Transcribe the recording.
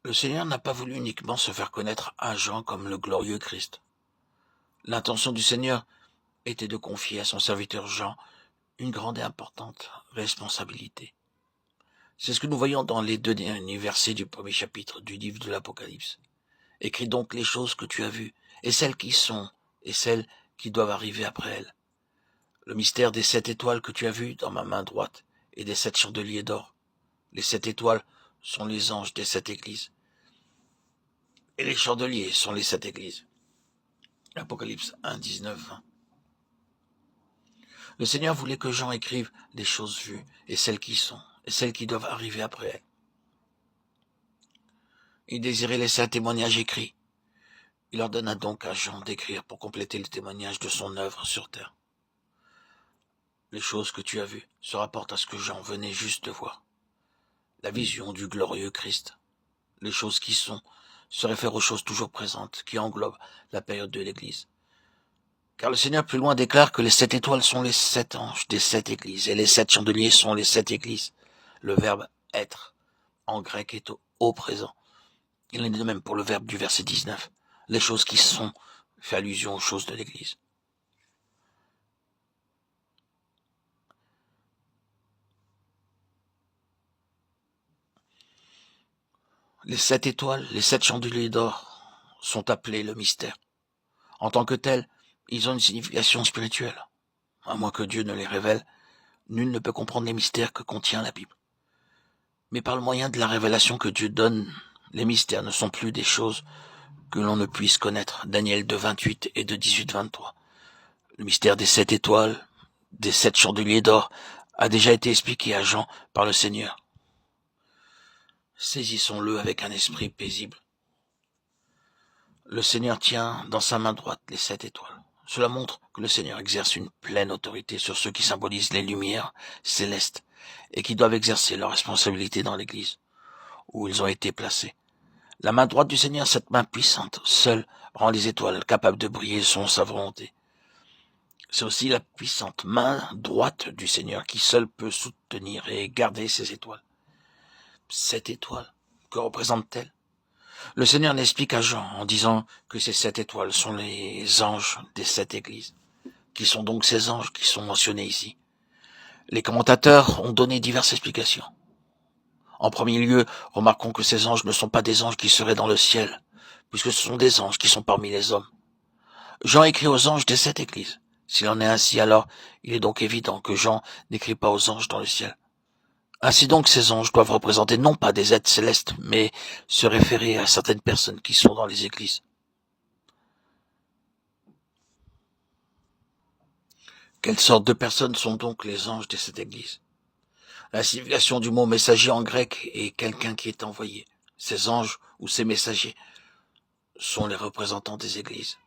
Le Seigneur n'a pas voulu uniquement se faire connaître à Jean comme le glorieux Christ. L'intention du Seigneur était de confier à son serviteur Jean une grande et importante responsabilité. C'est ce que nous voyons dans les 2 derniers versets du 1er chapitre du livre de l'Apocalypse. Écris donc les choses que tu as vues, et celles qui sont, et celles qui doivent arriver après elles. Le mystère des 7 étoiles que tu as vues dans ma main droite, et des 7 chandeliers d'or. Les 7 étoiles sont les anges des 7 églises. Et les chandeliers sont les 7 églises. Apocalypse 1, 19, 20. Le Seigneur voulait que Jean écrive les choses vues, et celles qui sont, et celles qui doivent arriver après elles. Il désirait laisser un témoignage écrit. Il ordonna donc à Jean d'écrire pour compléter le témoignage de son œuvre sur terre. Les choses que tu as vues se rapportent à ce que Jean venait juste de voir. La vision du glorieux Christ. Les choses qui sont se réfèrent aux choses toujours présentes, qui englobent la période de l'Église. Car le Seigneur plus loin déclare que les 7 étoiles sont les 7 anges des 7 églises, et les 7 chandeliers sont les 7 églises. Le verbe être, en grec, est au présent. Il en est de même pour le verbe du verset 19. Les choses qui sont fait allusion aux choses de l'Église. Les 7 étoiles, les 7 chandeliers d'or sont appelés le mystère. En tant que tels, ils ont une signification spirituelle. À moins que Dieu ne les révèle, nul ne peut comprendre les mystères que contient la Bible. Mais par le moyen de la révélation que Dieu donne, les mystères ne sont plus des choses que l'on ne puisse connaître. Daniel 2, 28 et de 18, 23. Le mystère des 7 étoiles, des 7 chandeliers d'or, a déjà été expliqué à Jean par le Seigneur. Saisissons-le avec un esprit paisible. Le Seigneur tient dans sa main droite les 7 étoiles. Cela montre que le Seigneur exerce une pleine autorité sur ceux qui symbolisent les lumières célestes et qui doivent exercer leur responsabilité dans l'Église, où ils ont été placés. La main droite du Seigneur, cette main puissante, seule rend les étoiles capables de briller selon sa volonté. C'est aussi la puissante main droite du Seigneur qui seule peut soutenir et garder ces étoiles. 7 étoiles, que représentent-elles? Le Seigneur l'explique à Jean en disant que ces 7 étoiles sont les anges des 7 églises. Qui sont donc ces anges qui sont mentionnés ici? Les commentateurs ont donné diverses explications. En premier lieu, remarquons que ces anges ne sont pas des anges qui seraient dans le ciel, puisque ce sont des anges qui sont parmi les hommes. Jean écrit aux anges des 7 églises. S'il en est ainsi, alors il est donc évident que Jean n'écrit pas aux anges dans le ciel. Ainsi donc, ces anges doivent représenter non pas des êtres célestes, mais se référer à certaines personnes qui sont dans les églises. Quelle sorte de personnes sont donc les anges de cette église? La signification du mot messager en grec est quelqu'un qui est envoyé. Ces anges ou ces messagers sont les représentants des églises.